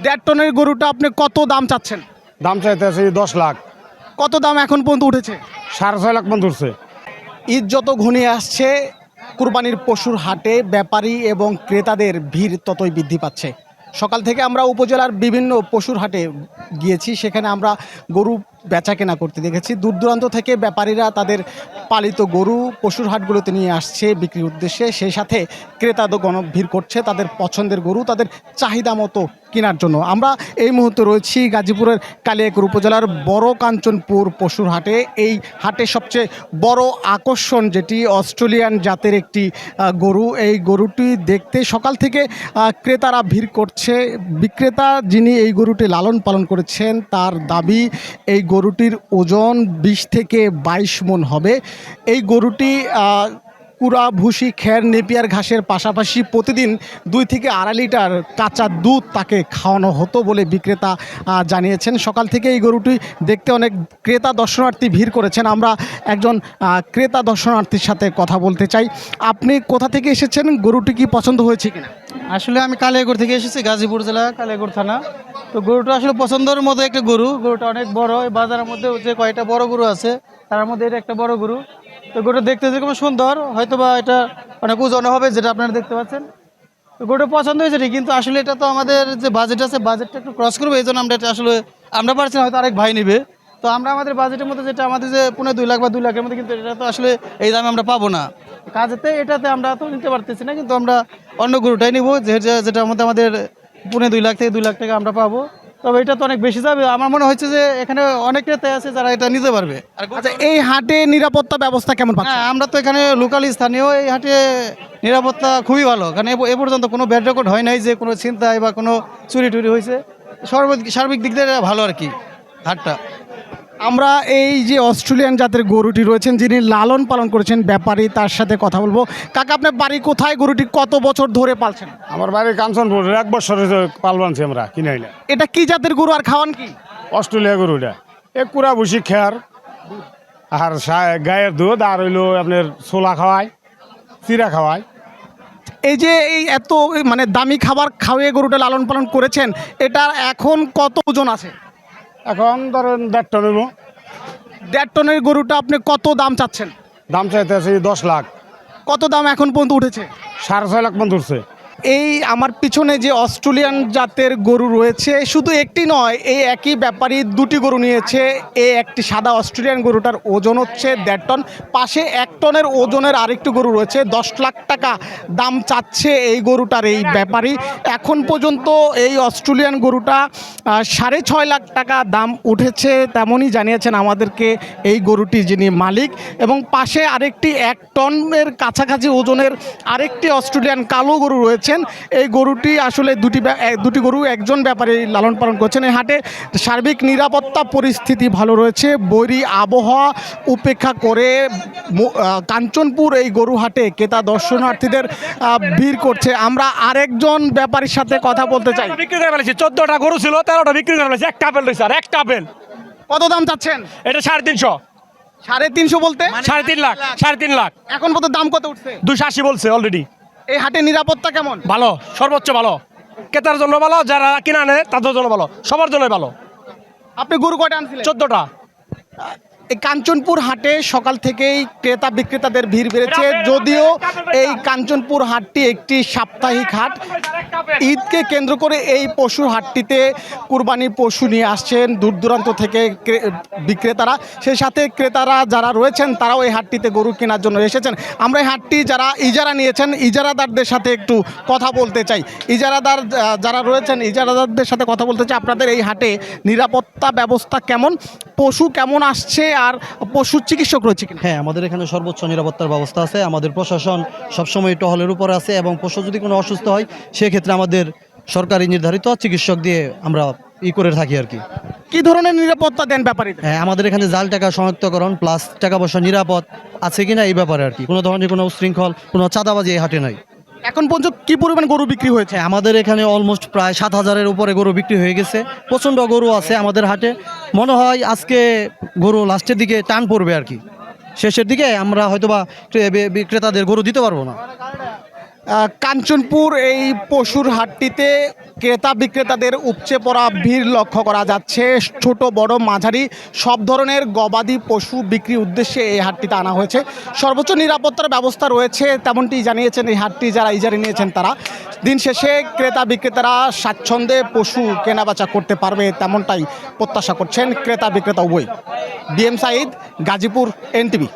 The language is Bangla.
1.5 টনের গরুটা আপনি কত দাম চাচ্ছেন? দাম চাইতেছে 10 লাখ। কত দাম এখন পর্যন্ত উঠেছে? 6.5 লাখ পর্যন্ত উঠছে। ঈদ যত ঘনিয়ে আসছে, কুরবানির পশুর হাটে ব্যাপারী এবং ক্রেতাদের ভিড় ততই বৃদ্ধি পাচ্ছে। সকাল থেকে আমরা উপজেলার বিভিন্ন পশুর হাটে গিয়েছি, সেখানে আমরা গরু বেচা কেনা করতে দেখেছি। দূর দূরান্ত থেকে ব্যাপারীরা তাদের পালিত গরু পশুর হাটগুলোতে নিয়ে আসছে বিক্রির উদ্দেশ্যে। সেই সাথে ক্রেতাগণ ভিড় করছে তাদের পছন্দের গরু তাদের চাহিদা মতো কেনার জন্য। আমরা এই মুহূর্তে রয়েছি গাজীপুরের কালিয়াকৈর উপজেলার বড় কাঞ্চনপুর পশুর হাটে। এই হাটে সবচেয়ে বড় আকর্ষণ যেটি অস্ট্রেলিয়ান জাতের একটি গরু। এই গরুটি দেখতে সকাল থেকে ক্রেতারা ভিড় করছে। বিক্রেতা যিনি এই গরুটি লালন পালন করেছেন তার দাবি এই গরুটির ওজন 20 থেকে 22 মণ হবে। এই গরুটি কুড়া ভুসি খের নেপিয়ার ঘাসের পাশাপাশি প্রতিদিন 2 থেকে 2.5 লিটার কাঁচা দুধ তাকে খাওয়ানো হতো বলে বিক্রেতা জানিয়েছেন। সকাল থেকে এই গরুটি দেখতে অনেক ক্রেতা দর্শনার্থী ভিড় করেছেন। আমরা একজন ক্রেতা দর্শনার্থীর সাথে কথা বলতে চাই। আপনি কোথা থেকে এসেছেন, গরুটি কি পছন্দ হয়েছে কিনা? আসলে আমি কালিয়াকৈর থেকে এসেছি, গাজীপুর জেলা কালিয়াকৈর থানা। তো গরুটা আসলে পছন্দের মতো একটা গরু। গরুটা অনেক বড়, এই বাজারের মধ্যে যে কয়টা বড় গরু আছে তার মধ্যে এটা একটা বড় গরু। তো গরুটা দেখতে যেরকম সুন্দর, হয়তো বা এটা অনেক ওজন হবে যেটা আপনারা দেখতে পাচ্ছেন। তো গরুটা পছন্দ হয়েছে ঠিক, কিন্তু আসলে এটা তো আমাদের যে বাজেট আছে বাজেটটা একটু ক্রস করবে, এই জন্য আমরা এটা আসলে আমরা পারছি না, হয়তো আরেক ভাই নেবে। তো আমরা আমাদের বাজেটের মধ্যে যেটা আমাদের যে 2.5 লাখ বা 2 লাখের মধ্যে, কিন্তু এটা তো আসলে এই দামে আমরা পাবো না। কাজেতে এটাতে আমরা তো নিতে পারতেছি না, কিন্তু আমরা অন্য গরুটাই নিব যেটার মধ্যে আমাদের 2.5 লাখ থেকে 2 লাখ টাকা আমরা পাবো। তবে এটা তো অনেক বেশি যাবে। আমার মনে হচ্ছে যে এখানে অনেক ক্রেতা আছে যারা এটা নিতে পারবে। আর আচ্ছা, এই হাটে নিরাপত্তা ব্যবস্থা কেমন পাচ্ছেন? হ্যাঁ, আমরা তো এখানে লোকাল স্থানীয়, এই হাটে নিরাপত্তা খুবই ভালো। কারণ এ পর্যন্ত কোনো ব্যাড রেকর্ড হয় নাই যে কোনো ছিনতাই বা কোনো চুরি টুরি হয়েছে। সার্বিক দিক দিয়ে ভালো আর কি হাটটা। আমরা এই যে অস্ট্রেলিয়ান জাতের গরুটি রয়েছেন যিনি লালন পালন করেছেন ব্যাপারী, তার সাথে কথা বলবো। কাকা, আপনার বাড়ি কোথায়? গরুটি কত বছর ধরে পালছেন? আমার বাড়ি কাঞ্চনপুর, 1 বছরে পালবানছি আমরা কিনে আইলে। এটা কি জাতের গরু আর খাওয়ান কি? অস্ট্রেলিয়া গরুটা কুড়া ভুসি খের আর গায়ের দুধ আর হইলো আপনার ছোলা খাওয়ায়, চিরা খাওয়ায়। এই যে এই এত মানে দামি খাবার খাওয়িয়ে গরুটা লালন পালন করেছেন, এটা এখন কত ওজন আছে? এখন ধরেন 1.5 টন হইব। 1.5 টনের গরুটা আপনি কত দাম চাচ্ছেন? দাম চাইতেছে 10 লাখ। কত দাম এখন পর্যন্ত উঠেছে? 6.5 লাখ পর্যন্ত উঠছে। এই আমার পিছনে যে অস্ট্রেলিয়ান জাতের গরু রয়েছে, শুধু একটি নয়, এই একই ব্যাপারী 2টি গরু নিয়েছে। এই একটি সাদা অস্ট্রেলিয়ান গরুটার ওজন হচ্ছে 1.5 টন। পাশে 1 টনের ওজনের আরেকটি গরু রয়েছে, 10 লাখ টাকা দাম চাচ্ছে এই গরুটার এই ব্যাপারী। এখন পর্যন্ত এই অস্ট্রেলিয়ান গরুটা 6.5 লাখ টাকা দাম উঠেছে, তেমনই জানিয়েছেন আমাদেরকে এই গরুটি যিনি মালিক। এবং পাশে আরেকটি 1 টনের কাছাকাছি ওজনের আরেকটি অস্ট্রেলিয়ান কালো গরু রয়েছে। এই গরুটি আসলে দুটি গরু একজন ব্যাপারী লালন পালন করছেন। এই হাটে সার্বিক নিরাপত্তা পরিস্থিতি ভালো রয়েছে। বৈরী আবহাওয়া উপেক্ষা করে কাঞ্চনপুর এই গরু হাটে ক্রেতা দর্শনার্থীদের ভিড় করছে। আমরা আরেকজন ব্যাপারীর সাথে কথা বলতে চাই। বিক্রি করে ফেলেছি, 14টা গরু ছিল, 13টা বিক্রি করে ফেলেছি। একটা আপেল রয়েছে, আর একটা আপেল। কত দাম চাচ্ছেন? এটা 350। 350 বলতে 3.5 লাখ, 3.5 লাখ। এখন পর্যন্ত দাম কত উঠছে? 280 বলছে অলরেডি। এই হাটে নিরাপত্তা কেমন? ভালো, সর্বোচ্চ ভালো। ক্রেতার জন্য ভালো, যারা কিনা আনে তাদের জন্য ভালো, সবার জন্য ভালো। আপনি গরু কয়টা আনছিলেন? 14টা। এই কাঞ্চনপুর হাটে সকাল থেকেই ক্রেতা বিক্রেতাদের ভিড় বেড়েছে। যদিও এই কাঞ্চনপুর হাটটি একটি সাপ্তাহিক হাট, ঈদকে কেন্দ্র করে এই পশুর হাটটিতে কুরবানির পশু নিয়ে আসছেন দূর দূরান্ত থেকে বিক্রেতারা। সেই সাথে ক্রেতারা যারা রয়েছেন তারাও এই হাটটিতে গরু কেনার জন্য এসেছেন। আমরা এই হাটটি যারা ইজারা নিয়েছেন ইজারাদারদের সাথে একটু কথা বলতে চাই। ইজারাদার যারা রয়েছেন ইজারাদারদের সাথে কথা বলতে চাই। আপনাদের এই হাটে নিরাপত্তা ব্যবস্থা কেমন? পশু কেমন আসছে আর পশুর চিকিৎসক রয়েছে কিনা? হ্যাঁ, আমাদের এখানে সর্বোচ্চ নিরাপত্তার ব্যবস্থা আছে। আমাদের প্রশাসন সবসময় টহলের উপর আছে, এবং পশু যদি কোনো অসুস্থ হয় সেক্ষেত্রে আমাদের সরকারি নির্ধারিত চিকিৎসক দিয়ে আমরা করে থাকি আর কি। কি ধরনের নিরাপত্তা দেন ব্যাপারীদের? হ্যাঁ, আমাদের এখানে জাল টাকা শনাক্তকরণ প্লাস টাকা পয়সা নিরাপদ আছে কিনা এই ব্যাপারে আর কি। কোনো ধরনের কোনো উশৃঙ্খল, কোনো চাঁদাবাজি এই হাটে নাই। এখন পর্যন্ত কি পরিমাণ গরু বিক্রি হয়েছে? হ্যাঁ, আমাদের এখানে অলমোস্ট প্রায় 7,000-এর উপরে গরু বিক্রি হয়ে গেছে। প্রচণ্ড গরু আছে আমাদের হাটে। মনে হয় আজকে গরু লাস্টের দিকে টান পড়বে আর কি। শেষের দিকে আমরা হয়তোবা বিক্রেতাদের গরু দিতে পারবো না। কাঞ্চনপুর এই পশুর হাটটিতে ক্রেতা বিক্রেতাদের উপচে পড়া ভিড় লক্ষ্য করা যাচ্ছে। ছোট বড় মাঝারি সব ধরনের গবাদি পশু বিক্রির উদ্দেশ্যে এই হাটটিতে আনা হয়েছে। সর্বোচ্চ নিরাপত্তার ব্যবস্থা রয়েছে, তেমনটি জানিয়েছেন এই হাটটি যারা ইজারা নিয়েছেন তারা। দিন শেষে ক্রেতা বিক্রেতারা স্বাচ্ছন্দ্যে পশু কেনাবেচা করতে পারবে তেমনটাই প্রত্যাশা করছেন ক্রেতা বিক্রেতা উভয়। DM Saeed, Gazipur, NTV.